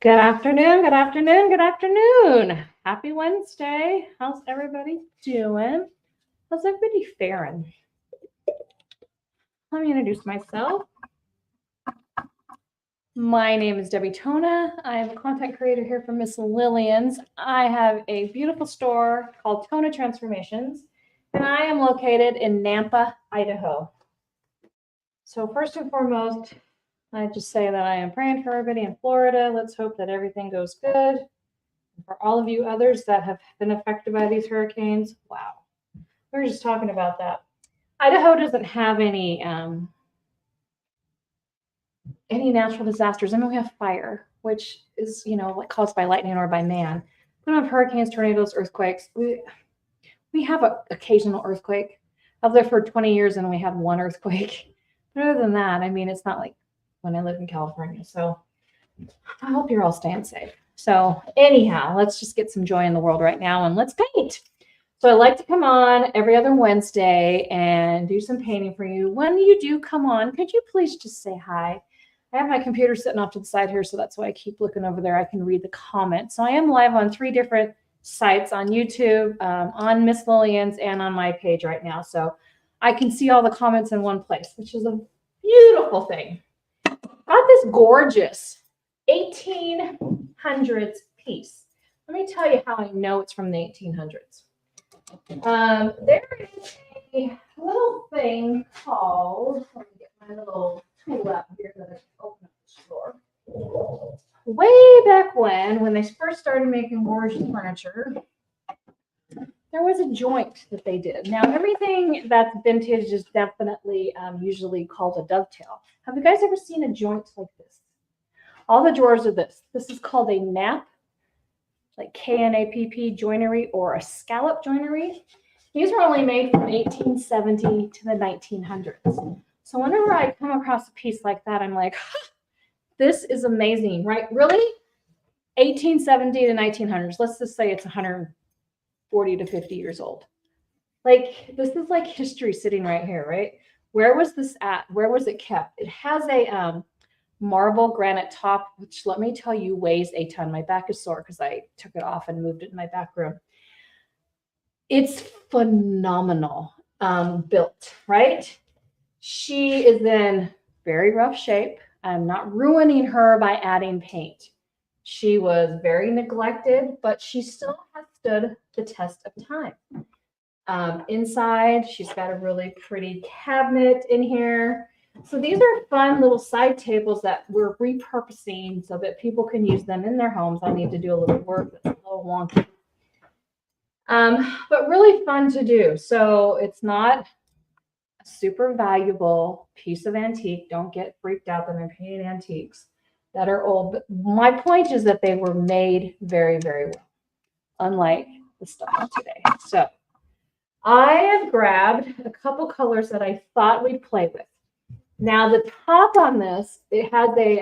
Good afternoon, good afternoon, good afternoon. Happy Wednesday. How's everybody doing? How's everybody faring? Let me introduce myself. My name is Debbie Tona. I'm a content creator here for Miss Lillians. I have a beautiful store called Tona Transformations, and I am located in Nampa, Idaho. So first and foremost, I just say that I am praying for everybody in Florida. Let's hope that everything goes good. For all of you others that have been affected by these hurricanes, wow. We were just talking about that. Idaho doesn't have any natural disasters. I mean, we have fire, which is, like caused by lightning or by man. We don't have hurricanes, tornadoes, earthquakes. We have an occasional earthquake. I've lived for 20 years and we had one earthquake. But other than that, I mean, it's not like when I lived in California. So I hope you're all staying safe. So anyhow, let's just get some joy in the world right now and let's paint. So I like to come on every other Wednesday and do some painting for you. When you do come on, could you please just say hi? I have my computer sitting off to the side here, so that's why I keep looking over there. I can read the comments. So I am live on 3 different sites, on YouTube, on Miss Lillians, and on my page right now. So I can see all the comments in one place, which is a beautiful thing. Got this gorgeous 1800s piece. Let me tell you how I know it's from the 1800s. There is a little thing called, let me get my little tool out here that I can open up the store. Way back when they first started making gorgeous furniture, there was a joint that they did. Now, everything that's vintage is definitely usually called a dovetail. Have you guys ever seen a joint like this? All the drawers are this. This is called a nap, like K-N-A-P-P joinery, or a scallop joinery. These were only made from 1870 to the 1900s. So whenever I come across a piece like that, I'm like, this is amazing, right? Really? 1870 to 1900s. Let's just say it's 140 to 50 years old. Like, this is like history sitting right here, right? Where was this at? Where was it kept? It has a marble granite top, which, let me tell you, weighs a ton. My back is sore because I took it off and moved it in my back room. It's phenomenal built, right? She is in very rough shape. I'm not ruining her by adding paint. She was very neglected, but she still has stood the test of time. Inside, she's got a really pretty cabinet in here. So these are fun little side tables that we're repurposing so that people can use them in their homes. I need to do a little work that's a little wonky. But really fun to do. So it's not a super valuable piece of antique. Don't get freaked out that I'm painting antiques that are old. But my point is that they were made very, very well, unlike the stuff today. So I have grabbed a couple colors that I thought we'd play with. Now the top on this, it has a,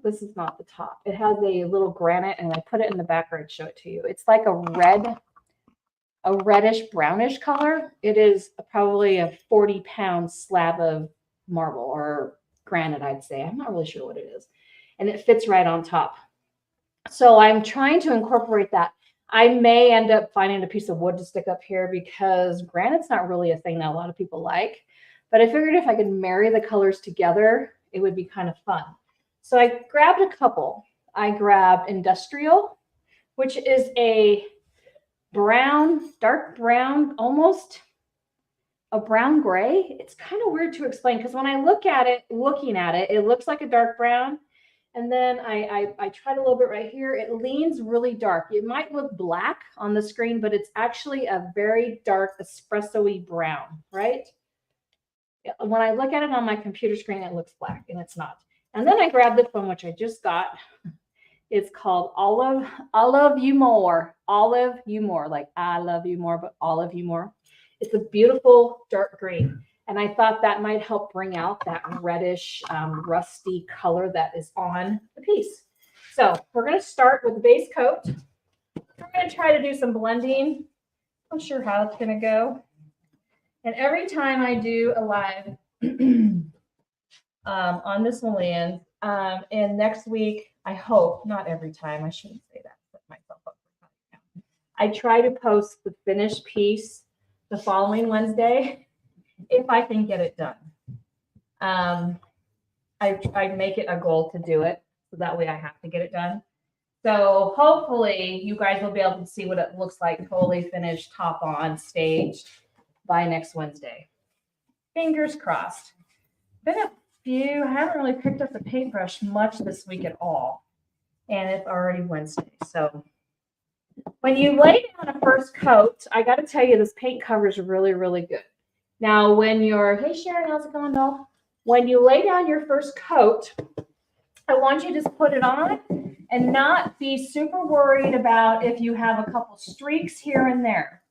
this is not the top. It has a little granite, and I put it in the back where I'd show it to you. It's like a reddish brownish color. It is probably a 40-pound slab of marble or granite, I'd say. I'm not really sure what it is. And it fits right on top. So I'm trying to incorporate that. I may end up finding a piece of wood to stick up here because granite's not really a thing that a lot of people like. But I figured if I could marry the colors together, it would be kind of fun. So I grabbed a couple. I grabbed Industrial, which is a brown, dark brown, almost a brown gray. It's kind of weird to explain because when I looking at it, it looks like a dark brown. And then I tried a little bit right here. It leans really dark. It might look black on the screen, but it's actually a very dark espresso-y brown, right? When I look at it on my computer screen, it looks black, and it's not. And then I grabbed this one, which I just got. It's called Olive You More. Olive You More, like I love you more, but Olive You More. It's a beautiful dark green. And I thought that might help bring out that reddish, rusty color that is on the piece. So we're going to start with the base coat. We're going to try to do some blending. I'm not sure how it's going to go. And every time I do a live on Miss Lillians, And next week, I hope, not every time, I shouldn't say that, set myself up for time. I try to post the finished piece the following Wednesday, if I can get it done. I make it a goal to do it, so that way I have to get it done. So hopefully you guys will be able to see what it looks like totally finished, top on, staged by next Wednesday. Fingers crossed. Been a few, I haven't really picked up the paintbrush much this week at all. And it's already Wednesday. So when you lay down a first coat, I got to tell you, this paint cover is really, really good. Now, when you're, hey Sharon, how's it going, doll? When you lay down your first coat, I want you to just put it on and not be super worried about if you have a couple streaks here and there.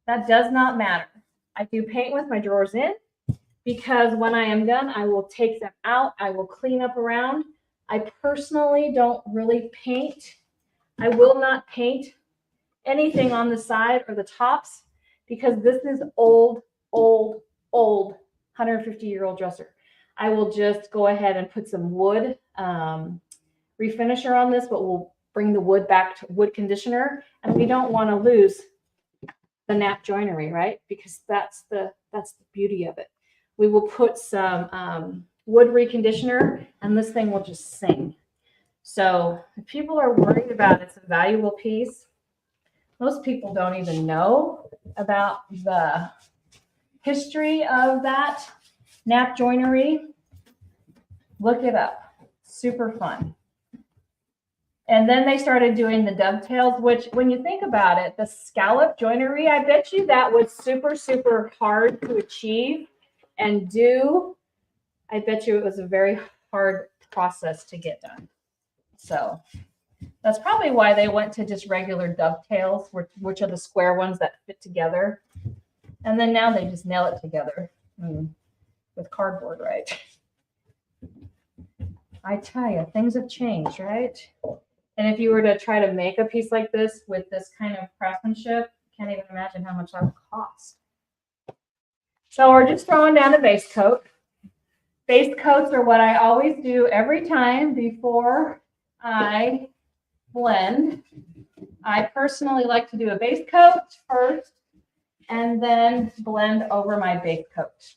That does not matter. I do paint with my drawers in, because when I am done, I will take them out. I will clean up around. I personally don't really paint. I will not paint anything on the side or the tops, because this is old 150-year-old dresser. I will just go ahead and put some wood refinisher on this, but we'll bring the wood back to wood conditioner, and we don't want to lose the nap joinery, right? Because that's the beauty of it. We will put some wood reconditioner, and this thing will just sing. So if people are worried about it's a valuable piece, most people don't even know about the history of that nap joinery. Look it up. Super fun. And then they started doing the dovetails, which when you think about it, the scallop joinery, I bet you that was super, super hard to achieve and do. I bet you it was a very hard process to get done. So that's probably why they went to just regular dovetails, which are the square ones that fit together. And then now they just nail it together with cardboard, right? I tell you, things have changed, right? And if you were to try to make a piece like this with this kind of craftsmanship, can't even imagine how much that would cost. So we're just throwing down a base coat. Base coats are what I always do every time before I blend. I personally like to do a base coat first and then blend over my base coat.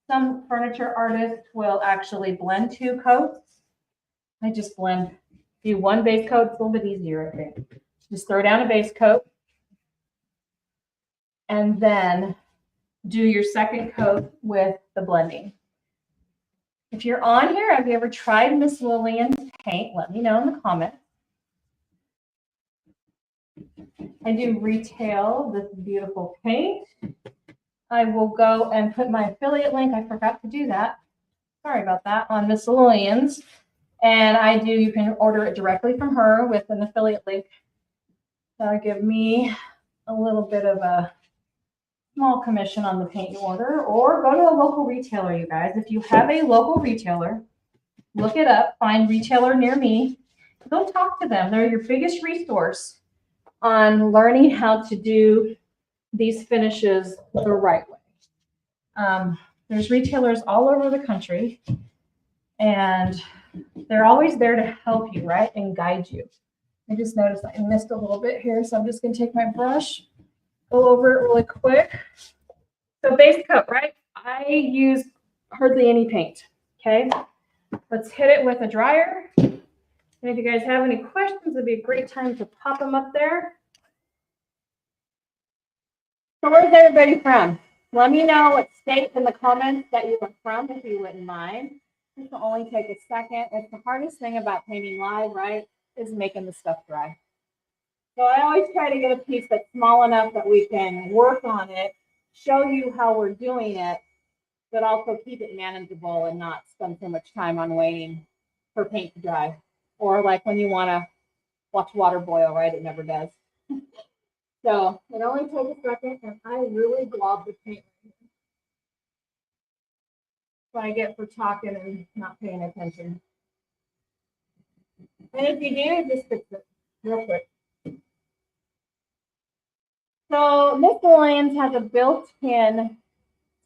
Some furniture artists will actually blend 2 coats. I just do one base coat. It's a little bit easier, I think. Just throw down a base coat and then do your second coat with the blending. If you're on here, have you ever tried Miss Lillian's paint? Let me know in the comments. I do retail this beautiful paint. I will go and put my affiliate link. I forgot to do that. Sorry about that, on Miss Lillian's. And you can order it directly from her with an affiliate link. That'll give me a little bit of a small commission on the paint you order, or go to a local retailer, you guys. If you have a local retailer, look it up, find retailer near me, go talk to them. They're your biggest resource on learning how to do these finishes the right way. There's retailers all over the country, and they're always there to help you, right, and guide you. I just noticed I missed a little bit here, so I'm just going to take my brush, go over it really quick. So base coat, right? I use hardly any paint, okay? Let's hit it with a dryer. And if you guys have any questions, it'd be a great time to pop them up there. So where's everybody from? Let me know what state in the comments that you are from, if you wouldn't mind. This will only take a second. It's the hardest thing about painting live, right, is making the stuff dry. So I always try to get a piece that's small enough that we can work on it, show you how we're doing it, but also keep it manageable and not spend so much time on waiting for paint to dry. Or like when you want to watch water boil, right? It never does. So it only takes a second, and I really glob the paint. That's what I get for talking and not paying attention. And if you do, just fix it real quick. So Miss Lillians has a built-in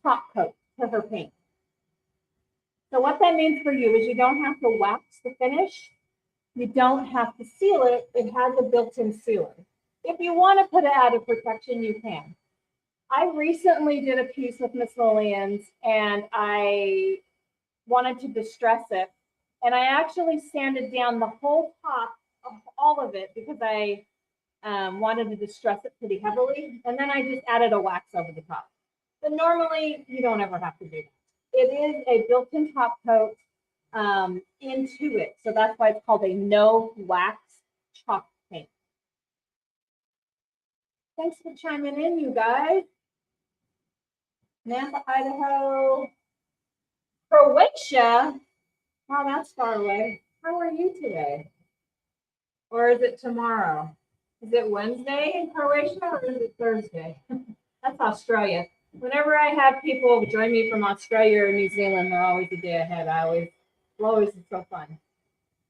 top coat to her paint. So what that means for you is you don't have to wax the finish. You don't have to seal it. It has a built-in sealer. If you want to put it out of protection, you can. I recently did a piece with Miss Lillians and I wanted to distress it. And I actually sanded down the whole top of all of it because I wanted to distress it pretty heavily. And then I just added a wax over the top. But normally you don't ever have to do that. It is a built-in top coat into it. So that's why it's called a no wax chalk paint. Thanks for chiming in, you guys. Nampa, Idaho, Croatia. Wow, that's far away. How are you today? Or is it tomorrow? Is it Wednesday in Croatia or is it Thursday? That's Australia. Whenever I have people join me from Australia or New Zealand, they're always a day ahead. Always is so fun.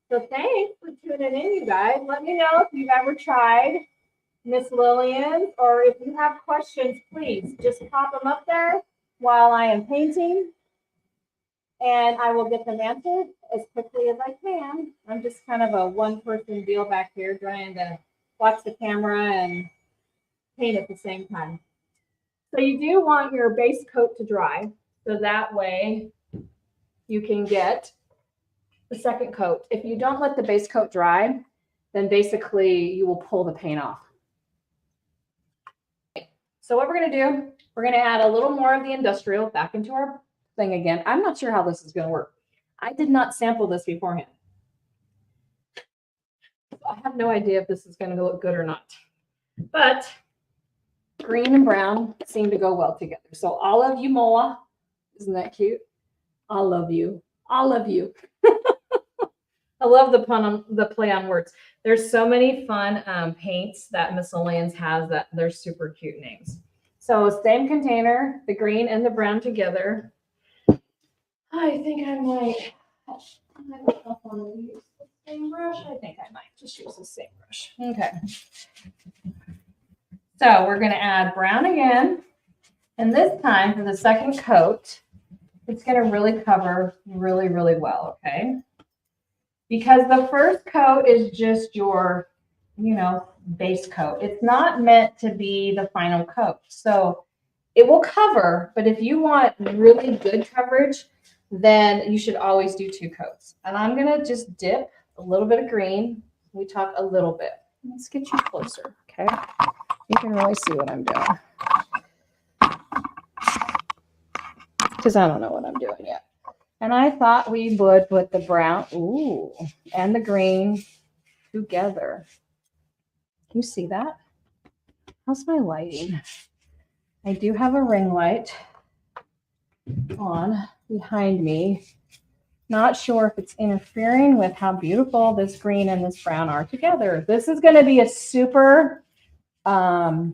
So thanks for tuning in, you guys. Let me know if you've ever tried Miss Lillians, or if you have questions, please just pop them up there while I am painting, and I will get them answered as quickly as I can. I'm just kind of a one-person deal back here, trying to watch the camera and paint at the same time. So you do want your base coat to dry, so that way you can get the second coat. If you don't let the base coat dry, then basically you will pull the paint off. So what we're going to do, we're going to add a little more of the industrial back into our thing again. I'm not sure how this is going to work. I did not sample this beforehand. I have no idea if this is going to look good or not. But green and brown seem to go well together. So all of you, Moa, isn't that cute? All of you. All of you. I love the play on words. There's so many fun paints that Miss Lillians has that they're super cute names. So same container, the green and the brown together. I think I might. I don't know if I want to use the same brush. I think I might just use the same brush. Okay. So we're going to add brown again. And this time for the second coat, it's going to really cover really, really well. Okay. Because the first coat is just your, base coat. It's not meant to be the final coat. So it will cover, but if you want really good coverage, then you should always do 2 coats. And I'm going to just dip a little bit of green. We talk a little bit. Let's get you closer, okay? You can really see what I'm doing. Because I don't know what I'm doing yet. And I thought we would put the brown, and the green together. Can you see that? How's my lighting? I do have a ring light on behind me. Not sure if it's interfering with how beautiful this green and this brown are together. This is going to be a super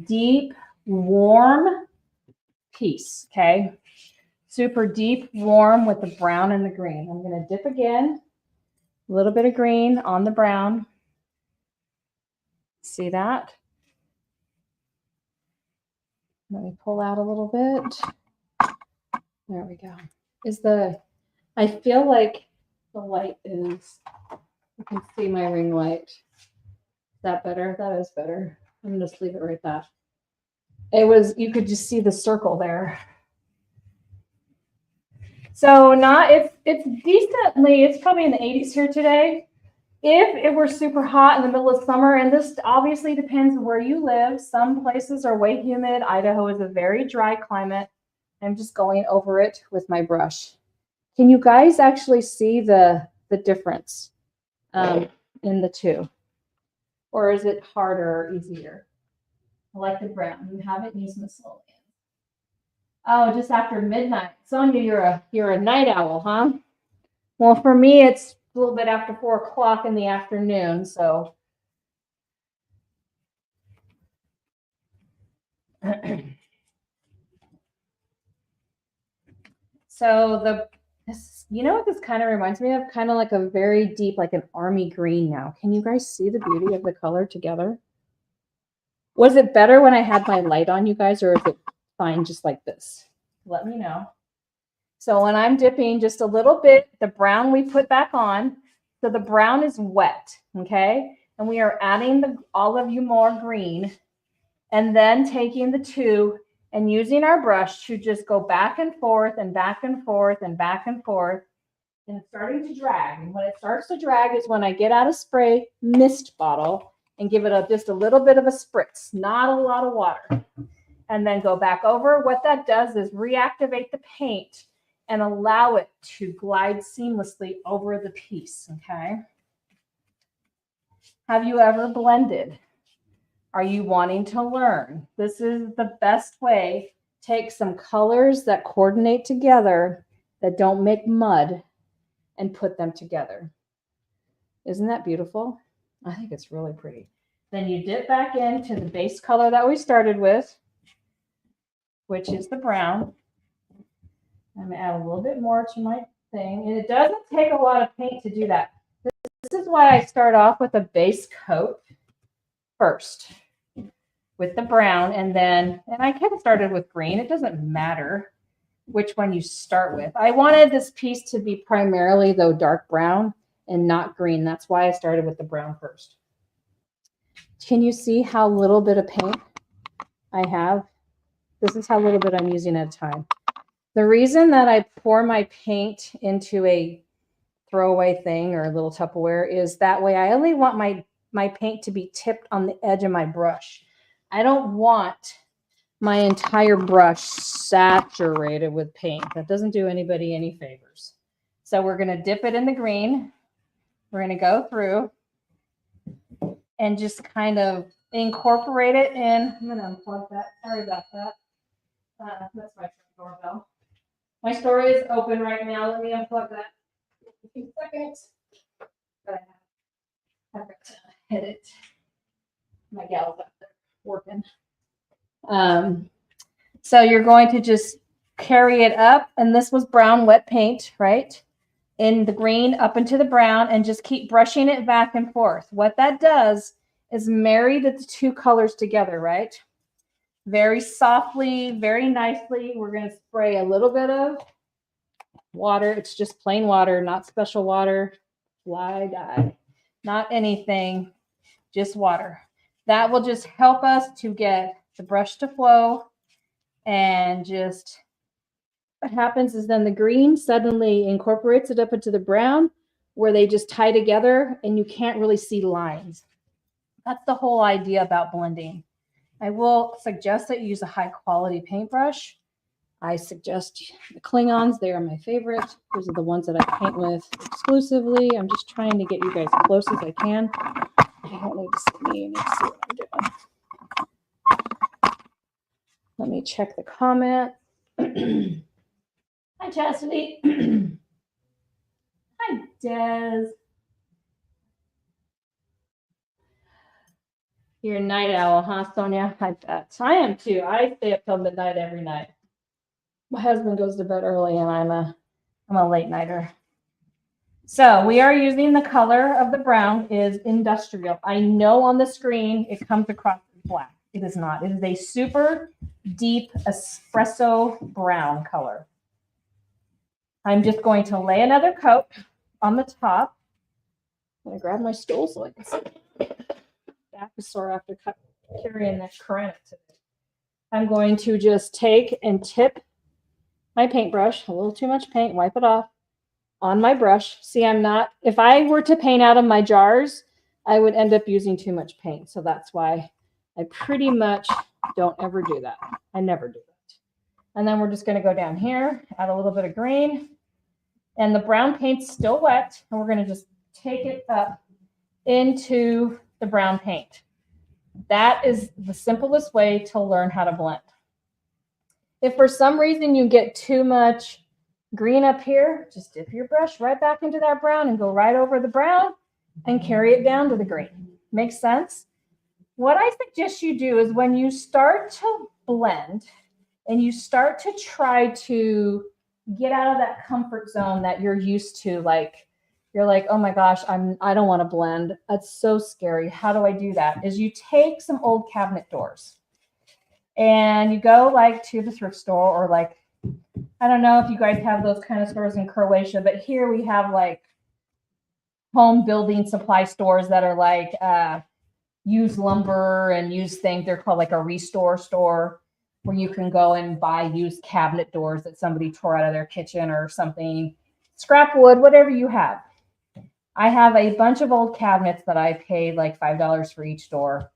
deep, warm piece, okay? Super deep, warm with the brown and the green. I'm going to dip again. A little bit of green on the brown. See that? Let me pull out a little bit. There we go. I feel like the light is, you can see my ring light. Is that better? That is better. I'm going to just leave it right there. You could just see the circle there. So it's decently, it's probably in the 80s here today. If it were super hot in the middle of summer, and this obviously depends where you live. Some places are way humid. Idaho is a very dry climate. I'm just going over it with my brush. Can you guys actually see the difference in the two? Or is it harder or easier? I like the brown. You haven't used Miss Lillians. Oh, just after midnight. Sonia, you're a night owl, huh? Well, for me, it's a little bit after 4 o'clock in the afternoon, so. So you know what this kind of reminds me of? Kind of like a very deep, like an army green now. Can you guys see the beauty of the color together? Was it better when I had my light on, you guys, or is it fine just like this? Let me know. So when I'm dipping just a little bit, the brown we put back on, so the brown is wet, okay? And we are adding the olive you more green, and then taking the two and using our brush to just go back and forth and back and forth and back and forth, and it's starting to drag. And when it starts to drag is when I get out a spray mist bottle and give it just a little bit of a spritz, not a lot of water, and then go back over. What that does is reactivate the paint and allow it to glide seamlessly over the piece, okay? Have you ever blended? Are you wanting to learn? This is the best way. Take some colors that coordinate together, that don't make mud, and put them together. Isn't that beautiful? I think it's really pretty. Then you dip back into the base color that we started with, which is the brown. I'm gonna add a little bit more to my thing. And it doesn't take a lot of paint to do that. This is why I start off with a base coat first with the brown, and I could have started with green. It doesn't matter which one you start with. I wanted this piece to be primarily, though, dark brown and not green. That's why I started with the brown first. Can you see how little bit of paint I have? This is how little bit I'm using at a time. The reason that I pour my paint into a throwaway thing or a little Tupperware is that way I only want my paint to be tipped on the edge of my brush. I don't want my entire brush saturated with paint. That doesn't do anybody any favors. So we're going to dip it in the green. We're going to go through and just kind of incorporate it in. I'm going to unplug that. Sorry about that. That's my doorbell. My store is open right now. Let me unplug that in a few seconds. But I've got to hit it. My gal's up there working. So you're going to just carry it up, and this was brown wet paint, right? In the green up into the brown, and just keep brushing it back and forth. What that does is marry the two colors together, right? Very softly, very nicely. We're going to spray a little bit of water. It's just plain water, not special water, fly dye, not anything, just water. That will just help us to get the brush to flow. And just what happens is then the green suddenly incorporates it up into the brown, where they just tie together and you can't really see lines. That's the whole idea about blending. I will suggest that you use a high quality paintbrush. I suggest the Klingons. They are my favorite. Those are the ones that I paint with exclusively. I'm just trying to get you guys as close as I can. I don't need to see me. You need to see what I'm doing. Let me check the comment. Hi, Chastity. Hi, Des. You're a night owl, huh, Sonia? I bet. I am too. I stay up till midnight every night. My husband goes to bed early, and I'm a late nighter. So we are using the color of the brown is industrial. I know on the screen it comes across as black. It is not. It is a super deep espresso brown color. I'm just going to lay another coat on the top. I'm going to grab my stool so I can sit. Back is sore after carrying that granite today. I'm going to just take and tip my paintbrush, a little too much paint, wipe it off on my brush. See, if I were to paint out of my jars, I would end up using too much paint. So that's why I pretty much don't ever do that. I never do that. And then we're just going to go down here, add a little bit of green, and the brown paint's still wet. And we're going to just take it up into the brown paint. That is the simplest way to learn how to blend. If for some reason you get too much green up here, just dip your brush right back into that brown and go right over the brown and carry it down to the green. Makes sense? What I suggest you do is when you start to blend and you start to try to get out of that comfort zone that you're used to, like you're like, oh my gosh, I don't want to blend. That's so scary. How do I do that? Is you take some old cabinet doors and you go like to the thrift store, or like I don't know if you guys have those kind of stores in Croatia, but here we have like home building supply stores that are like used lumber and used things. They're called like a restore store where you can go and buy used cabinet doors that somebody tore out of their kitchen or something, scrap wood, whatever you have. I have a bunch of old cabinets that I paid like $5 for each door.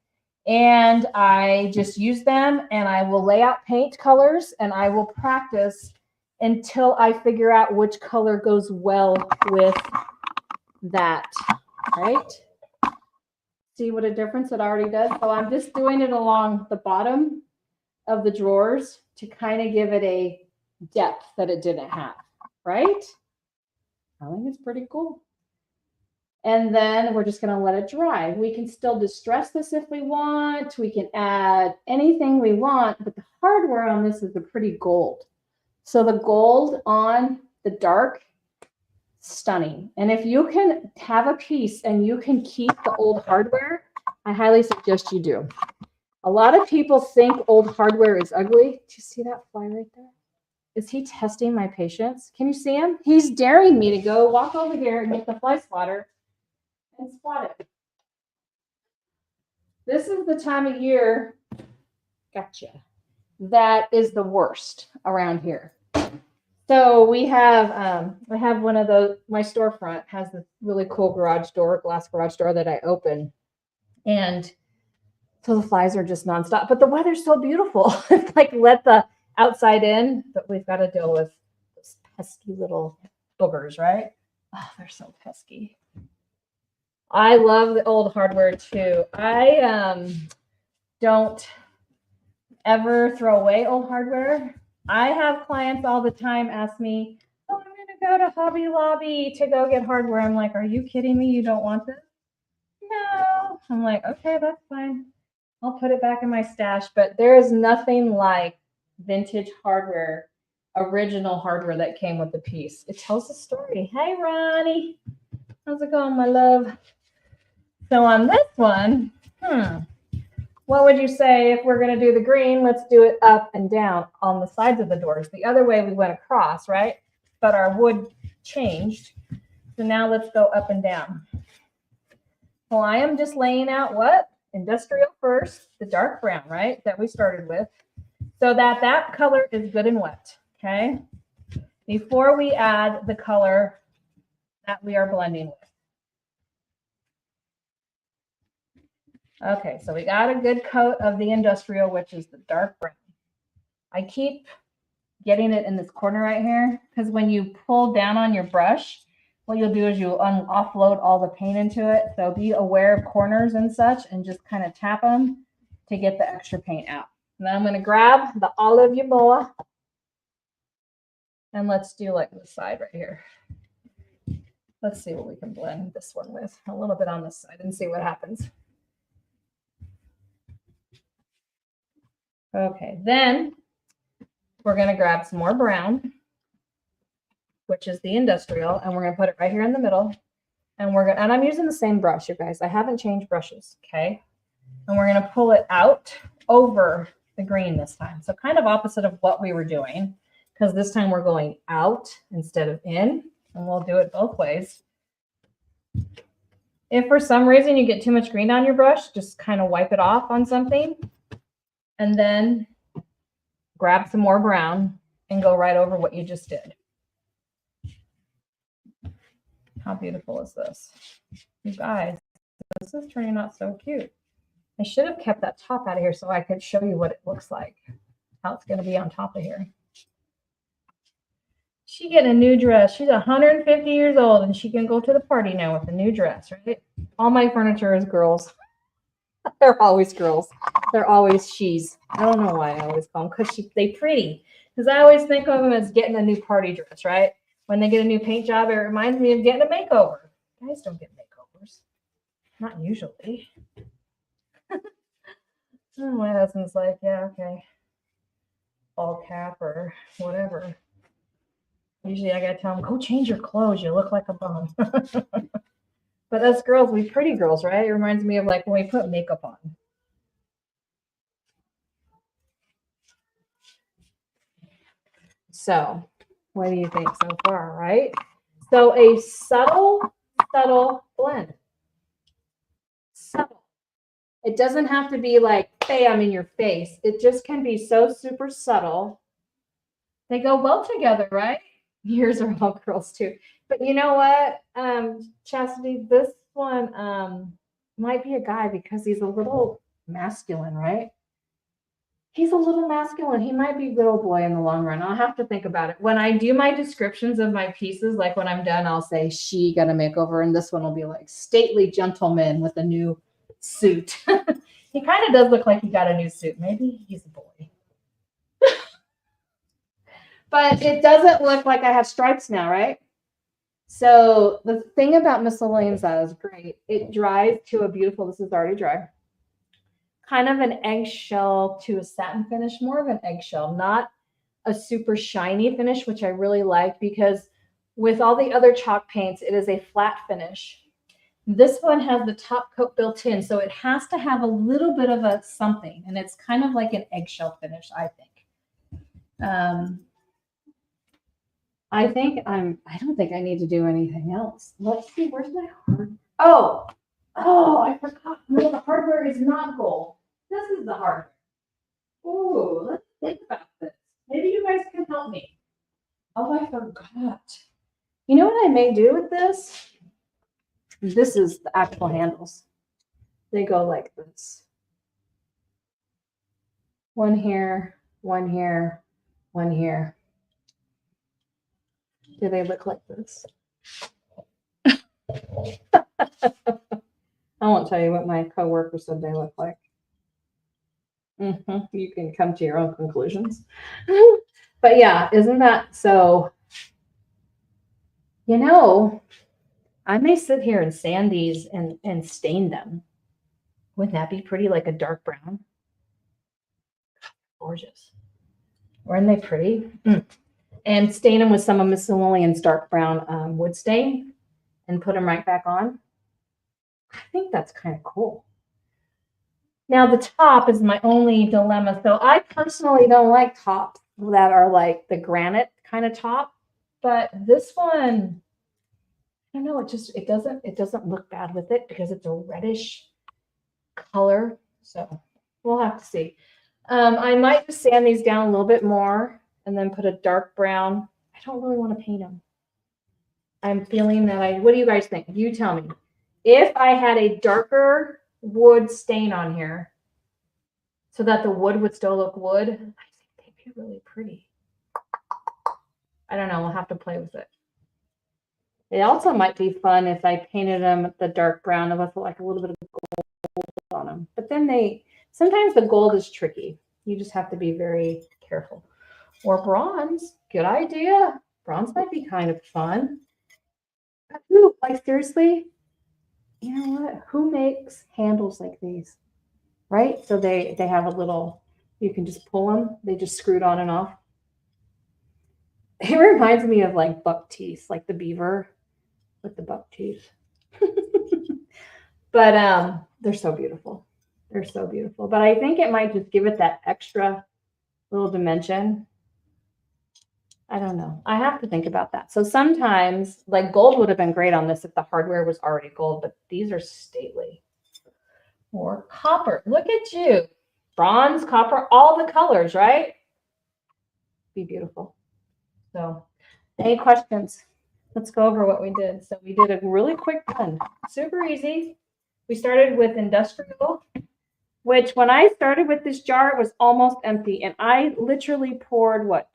And I just use them and I will lay out paint colors and I will practice until I figure out which color goes well with that, right? See what a difference it already does? So I'm just doing it along the bottom of the drawers to kind of give it a depth that it didn't have, right? I think it's pretty cool. And then we're just going to let it dry. We can still distress this if we want. We can add anything we want, but the hardware on this is a pretty gold. So the gold on the dark, stunning. And if you can have a piece and you can keep the old hardware, I highly suggest you do. A lot of people think old hardware is ugly. Do you see that fly right there? Is he testing my patience? Can you see him? He's daring me to go walk over here and get the fly swatter and swat it. This is the time of year, gotcha, that is the worst around here. So we have, I have one of those, my storefront has this really cool garage door, glass garage door that I open. And so the flies are just nonstop, but the weather's so beautiful. It's like let the outside in, but we've got to deal with those pesky little boogers, right? Oh, they're so pesky. I love the old hardware too. I don't ever throw away old hardware. I have clients all the time ask me, oh, I'm going to go to Hobby Lobby to go get hardware. I'm like, are you kidding me? You don't want this? No. I'm like, okay, that's fine. I'll put it back in my stash. But there is nothing like vintage hardware, original hardware that came with the piece. It tells a story. Hey, Ronnie. How's it going, my love? So on this one, what would you say if we're going to do the green? Let's do it up and down on the sides of the doors. The other way we went across, right? But our wood changed. So now let's go up and down. Well, I am just laying out what? Industrial first, the dark brown, right? That we started with. So that that color is good and wet, okay? Before we add the color that we are blending with. Okay, so we got a good coat of the industrial, which is the dark brown. I keep getting it in this corner right here because when you pull down on your brush, what you'll do is you'll offload all the paint into it. So be aware of corners and such and just kind of tap them to get the extra paint out. And then I'm going to grab the olive Yamoa and let's do like the side right here. Let's see what we can blend this one with. A little bit on this side and see what happens. Okay, then we're going to grab some more brown, which is the industrial, and we're going to put it right here in the middle. And we're going to, and I'm using the same brush, you guys. I haven't changed brushes, okay? And we're going to pull it out over the green this time. So kind of opposite of what we were doing, because this time we're going out instead of in, and we'll do it both ways. If for some reason you get too much green on your brush, just kind of wipe it off on something. And then grab some more brown and go right over what you just did. How beautiful is this? You guys, this is turning out so cute. I should have kept that top out of here so I could show you what it looks like, how it's going to be on top of here. She getting a new dress. She's 150 years old and she can go to the party now with a new dress, right? All my furniture is girls. They're always girls. They're always she's. I don't know why I always call them, because they pretty. Because I always think of them as getting a new party dress, right? When they get a new paint job, it reminds me of getting a makeover. Guys don't get makeovers. Not usually. My husband's like, yeah, okay. All cap or whatever. Usually I got to tell him, go change your clothes. You look like a bum. But us girls, we pretty girls, right? It reminds me of like when we put makeup on. So What do you think so far, right? So a subtle, subtle blend. Subtle. It doesn't have to be like, bam, in your face. It just can be so super subtle. They go well together, right? Yours are all girls too. But you know what, Chastity, this one might be a guy because he's a little masculine, right? He's a little masculine. He might be little boy in the long run. I'll have to think about it. When I do my descriptions of my pieces, like when I'm done, I'll say she got a makeover, and this one will be like stately gentleman with a new suit. He kind of does look like he got a new suit. Maybe he's a boy. But it doesn't look like I have stripes now, right? So the thing about Miss Lillians that is great. It dries to a beautiful, this is already dry, kind of an eggshell to a satin finish, more of an eggshell, not a super shiny finish, which I really like because with all the other chalk paints, it is a flat finish. This one has the top coat built in, so it has to have a little bit of a something, and it's kind of like an eggshell finish, I think. I don't think I need to do anything else. Let's see, where's my hardware? Oh, I forgot. No, the hardware is not gold. This is the hardware. Oh, let's think about this. Maybe you guys can help me. Oh, I forgot. You know what I may do with this? This is the actual handles. They go like this. One here, one here, one here. Do they look like this? I won't tell you what my coworker said they look like. You can come to your own conclusions. But yeah, isn't that so? You know, I may sit here and sand these and stain them. Wouldn't that be pretty, like a dark brown? Gorgeous. Weren't they pretty? And stain them with some of Miss Lillian's dark brown wood stain and put them right back on. I think that's kind of cool. Now the top is my only dilemma. So I personally don't like tops that are like the granite kind of top, but this one, I don't know, it doesn't look bad with it because it's a reddish color. So we'll have to see. I might just sand these down a little bit more and then put a dark brown. I don't really want to paint them. I'm feeling that what do you guys think? You tell me. If I had a darker wood stain on here so that the wood would still look wood, I think they'd be really pretty. I don't know. We'll have to play with it. It also might be fun if I painted them the dark brown with like a little bit of gold on them. But then sometimes the gold is tricky. You just have to be very careful. Or bronze. Good idea. Bronze might be kind of fun. Ooh, like seriously, you know what? Who makes handles like these? Right? So they have a little, you can just pull them. They just screwed on and off. It reminds me of like buck teeth, like the beaver with the buck teeth. But they're so beautiful. They're so beautiful. But I think it might just give it that extra little dimension. I don't know. I have to think about that. So sometimes, like gold would have been great on this if the hardware was already gold, but these are stately. Or copper. Look at you. Bronze, copper, all the colors, right? Be beautiful. So, any questions? Let's go over what we did. So we did a really quick one. Super easy. We started with industrial, which when I started with this jar, it was almost empty. And I literally poured, what,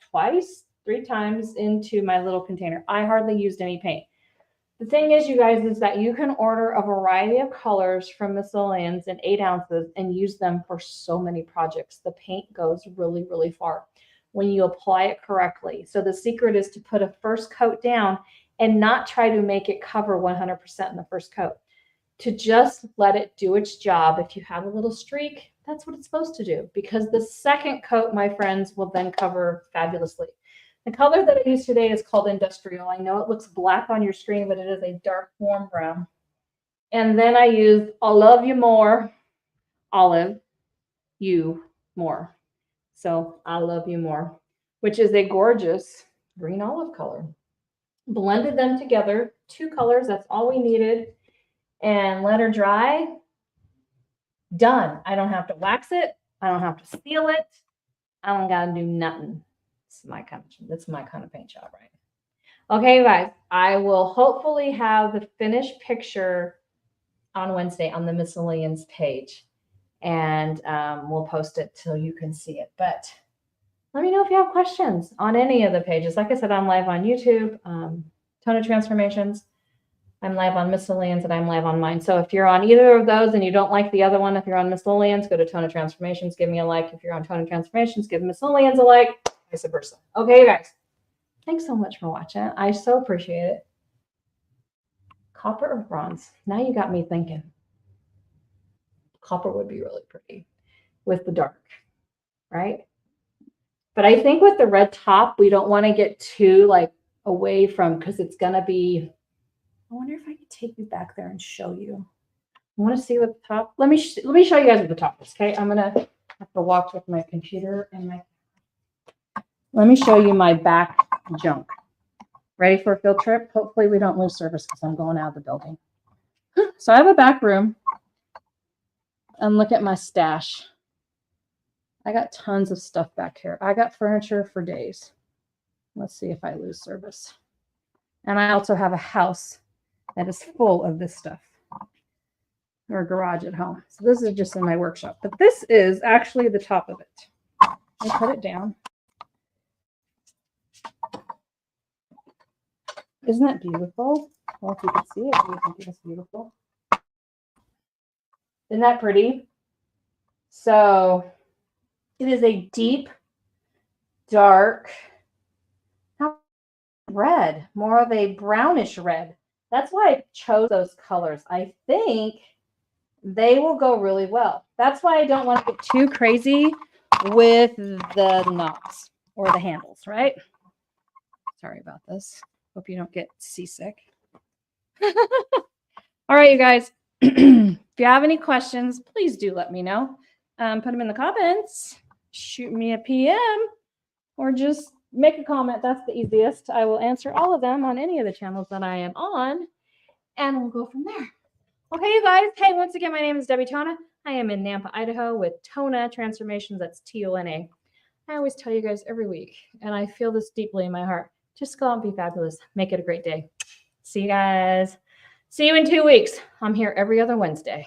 three times into my little container. I hardly used any paint. The thing is, you guys, is that you can order a variety of colors from Miss Lillians in 8 ounces and use them for so many projects. The paint goes really, really far when you apply it correctly. So the secret is to put a first coat down and not try to make it cover 100% in the first coat. To just let it do its job. If you have a little streak, that's what it's supposed to do, because the second coat, my friends, will then cover fabulously. The color that I used today is called Industrial. I know it looks black on your screen, but it is a dark warm brown. And then I used I Love You More, Olive You More. So I Love You More, which is a gorgeous green olive color. Blended them together, 2 colors, that's all we needed, and let her dry. Done. I don't have to wax it. I don't have to seal it. I don't gotta do nothing. That's my kind of paint job, right? Okay, guys, I will hopefully have the finished picture on Wednesday on the Miss Lillians page, and we'll post it till you can see it. But let me know if you have questions on any of the pages. Like I said, I'm live on YouTube, Tona Transformations. I'm live on Miss Lillians, and I'm live on mine. So if you're on either of those and you don't like the other one, if you're on Miss Lillians, go to Tona Transformations, give me a like. If you're on Tona Transformations, give Miss Lillians a like, vice versa. Okay, guys. Thanks so much for watching. I so appreciate it. Copper or bronze? Now you got me thinking. Copper would be really pretty with the dark, right? But I think with the red top, we don't want to get too like away from, because it's going to be, I wonder if I could take you back there and show you. I want to see what the top, let me show you guys what the top is, okay? I'm going to have to walk with my computer and let me show you my back junk. Ready for a field trip? Hopefully we don't lose service because I'm going out of the building. So I have a back room, and look at my stash. I got tons of stuff back here. I got furniture for days. Let's see if I lose service. And I also have a house that is full of this stuff, or a garage at home. So this is just in my workshop, but this is actually the top of it. Let me put it down. Isn't that beautiful? Well, if you can see it, do you think it's beautiful? Isn't that pretty? So it is a deep, dark, not red, more of a brownish red. That's why I chose those colors. I think they will go really well. That's why I don't want to get too crazy with the knobs or the handles, right? Sorry about this. Hope you don't get seasick. All right, you guys. If you have any questions, please do let me know. Put them in the comments. Shoot me a PM or just make a comment. That's the easiest. I will answer all of them on any of the channels that I am on, and we'll go from there. Okay, you guys. Hey, once again, my name is Debbie Tona. I am in Nampa, Idaho with Tona Transformations. That's Tona. I always tell you guys every week, and I feel this deeply in my heart. Just go out and be fabulous. Make it a great day. See you guys. See you in 2 weeks. I'm here every other Wednesday.